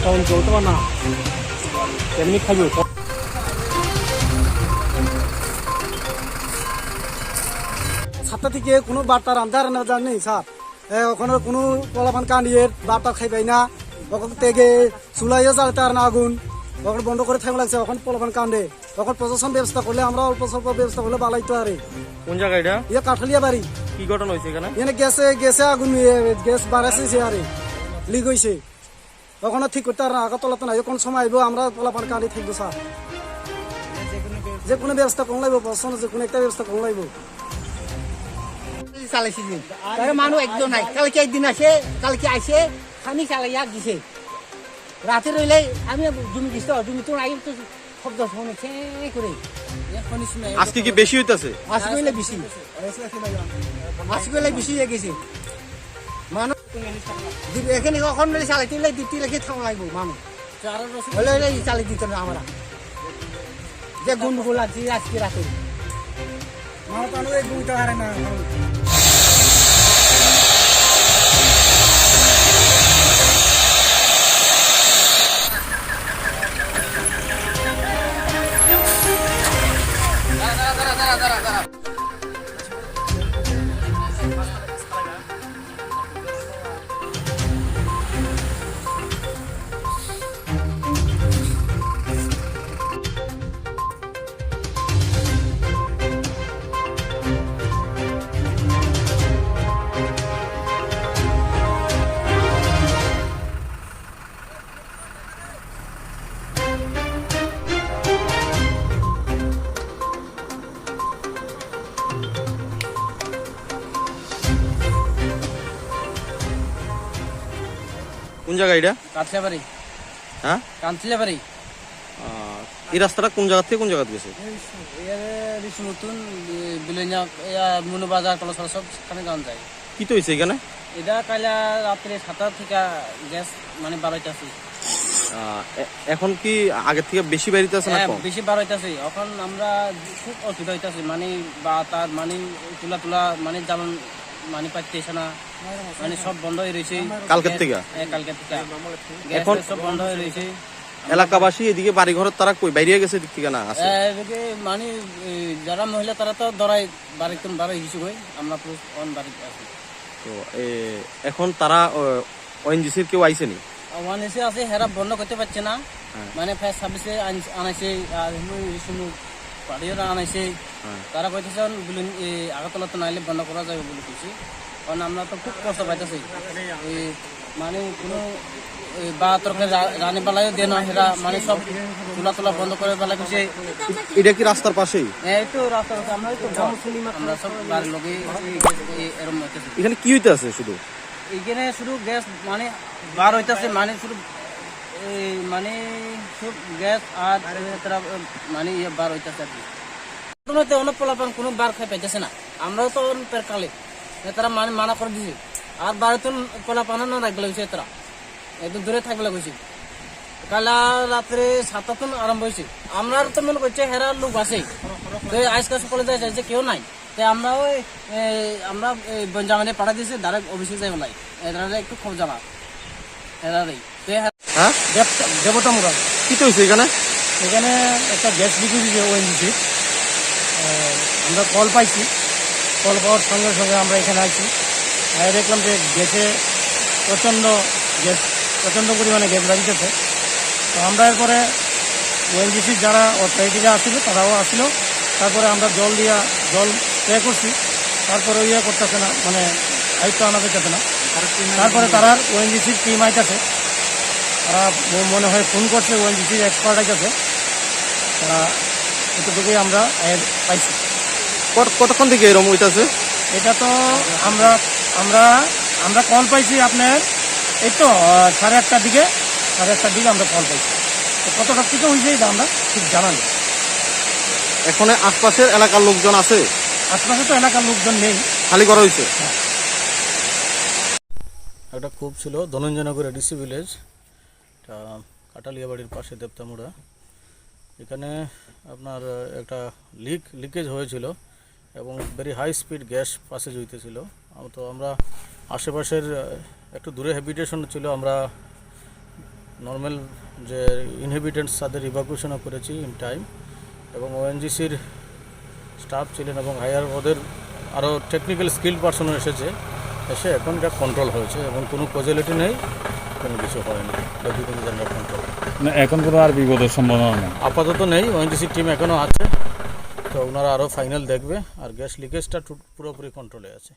Town চলতে পার না এমনি খাইব 7টা থেকে কোনো বার্তার আন্ধার না জানি স্যার ওখানে কোনো পোলাপান কান্ডিয়ের বার্তা খাইবাই না ওখান থেকে চুলাইও জ্বালাতে আর না আগুন ওখানে বন্ধ করে থাকবে লাগছে ওখানে পোলাপান কান্দে ওখানে প্রশাসন ব্যবস্থা করলে আমরা অল্প স্বল্প ব্যবস্থা করলে বালাইতো আরে কোন জায়গা এটা ইয়ে কাঠালিয়া বাড়ি কি ঘটনা হয়েছে এখানে এখানে গ্যাসে আগুন গ্যাস বাড়াইছে আরে লিক হয়েছে ওখানে ঠিক করতে আর না আগতলাতে নাই কোন সময় আইব আমরা পোলাপান কান্দি থাকবো স্যার যে কোনো ব্যবস্থা কম লাগবে প্রশাসন যে কোনো একটা ব্যবস্থা কম লাগবে চালাইছিলেন তার মানুষ একজন নাই কালকে একদিন আসে কালকে আসে খানি চালাইয়া দিছে রাতে রইলে আমি জমি দিছি জমি তো আগে তো শব্দ শুনেছে করে আজকে কি বেশি হইতাছে আজকে হইলে বেশি আজকে হইলে বেশি হয়ে গেছে মানুষ এখানে কখন মিলে চালাইতে হলে দিতে লেগে থাকা লাগবো মানুষ হলে হলে চালাই দিত না আমরা যে গুন্ডগুলো আছে আজকে রাতে মানুষ এই গুইটা হারে না কোন জায়গা এটা কাঁচলাবাড়ি হ্যাঁ কাঁচলাবাড়ি এই রাস্তাটা কোন জায়গা থেকে কোন জায়গা গেছে নতুন বিলেঞ্জা মনোবাজার কলসর সব সেখানে যাওয়া যায় কি তো হয়েছে এখানে এটা কাইলা রাত্রে 7টা থেকে গ্যাস মানে 12টাছে এখন কি আগের থেকে বেশি বাড়িতে আছে না কম বেশি 12টাছে এখন আমরা খুব অসুবিধা হইতাছে মানে বা তার মানে তুলা মানে জ্বালান মানে পাইতেছে না মানে সব বন্ধ হয়ে রয়েছে কালকের থেকে এখন সব বন্ধ হয়ে রয়েছে এলাকাবাসী এদিকে বাড়ি ঘর তারা কই বাইরে গেছে দিক থেকে না আছে মানে যারা মহিলা তারা তো ধরাই বাড়িতে বাড়ি কিছু কই আমরা পুরো অন বাড়ি আছি তো এখন তারা ওএনজিসির কেউ আইছেনি ওয়ানএসি আছে হেরা বন্ধ করতে পারছে না মানে ফায়ার সার্ভিসে আনাইছে আর পাড়িও আনাইছে তারা কইতেছে আগরতলা তো নাইলে বন্ধ করা যাবে বলে কইছে কারণ আমরা তো খুব কষ্ট পাইতেছি মানে কোনো বা তরকারি রানি বেলায় দেন হেরা মানে সব তোলা বন্ধ করে বেলা কইছে এটা কি রাস্তার পাশেই তো রাস্তার পাশে আমরা সব বাড়ির লোকে এরকম হইতেছে এখানে কি হইতে আছে শুধু এখানে শুধু গ্যাস মানে বার হইতেছে মানে শুধু মানে সব গ্যাস আর মানে বার হইতেছে আর কি অনেক পোলাপান কোনো বার খাই পাইতেছে না আমরাও তো কালে তারা মানে মানা করে দিছে আর বাড়িতে পোলাপানা না রাখলে হয়েছে তারা একদম দূরে থাকলে কইছে কালা রাত্রে 7টা তো আরম্ভ হয়েছে আমরা তো মনে করছে হেরা লোক আছে তো আজকে সকালে যায় যে কেউ নাই তাই আমরা ওই আমরা বঞ্জামানে পাঠা দিয়েছি ডাইরেক্ট অফিসে যাই বলাই এরা একটু খোঁজ জানা এরাই হ্যাঁ দেবতা মুরা কি তো হয়েছে এখানে এখানে একটা গ্যাস লিক হয়েছে ওএনজিসি আমরা কল পাইছি কল পাওয়ার সঙ্গে সঙ্গে আমরা এখানে আছি দেখলাম যে প্রচণ্ড পরিমাণে গ্যাস বাড়িতেছে তো আমরা এরপরে ওএনজিসির যারা অথরিটিরা আসছিল তারাও আসছিল তারপরে আমরা জল স্প্রে করছি তারপরে করতেছে না মানে আয়ুক্ত আনা যেতেছে না তারপরে তারা ওএনজিসির টিম আইতেছে তারা মনে হয় ফোন করছে ওএনজিসির এক্সপার্ট আইতেছে তারা এতটুকুই আমরা পাইছি কতক্ষণ থেকে এরকম হইতাছে এটা তো আমরা কল পাইছি আপনার এই তো 8:30টার দিকে আমরা কল পাইছি তো কতটা থেকে হয়েছে এটা আমরা ঠিক জানা নেই এখন আশপাশের এলাকার লোকজন আছে আশপাশে তো এলাকার লোকজন নেই খালি করা হয়েছে একটা কূপ ছিল ধনঞ্জয়নগর ডিসি ভিলেজ কাটালিয়া বাড়ির পাশে দেবতামুড়া এখানে আপনার একটা লিকেজ হয়েছিল এবং very high speed gas passage হইতেছিল। তো আমরা আশেপাশের একটু দূরে হ্যাবিটেশন ছিল, আমরা নর্মাল যে ইনহেবিটেন্টস তাদের ইভাকুয়েশনও করেছি ইন টাইম, এবং ওএনজিসির স্টাফ ছিলেন এবং হায়ার ওদের আরও টেকনিক্যাল স্কিল পার্সনও এসে এখন এটা কন্ট্রোল হয়েছে এবং কোনো কজুয়ালিটি নেই, কোনো কিছু হয়নি, এভরিথিং ইজ আন্ডার কন্ট্রোল। না, এখন কোনো আর বিপদের সম্ভাবনা নেই? আপাতত নেই, ওএনজিসির টিম এখনও আছে, তো ওনারা আরও ফাইনাল দেখবে, আর গ্যাস লিকেজটা পুরোপুরি কন্ট্রোলে আছে।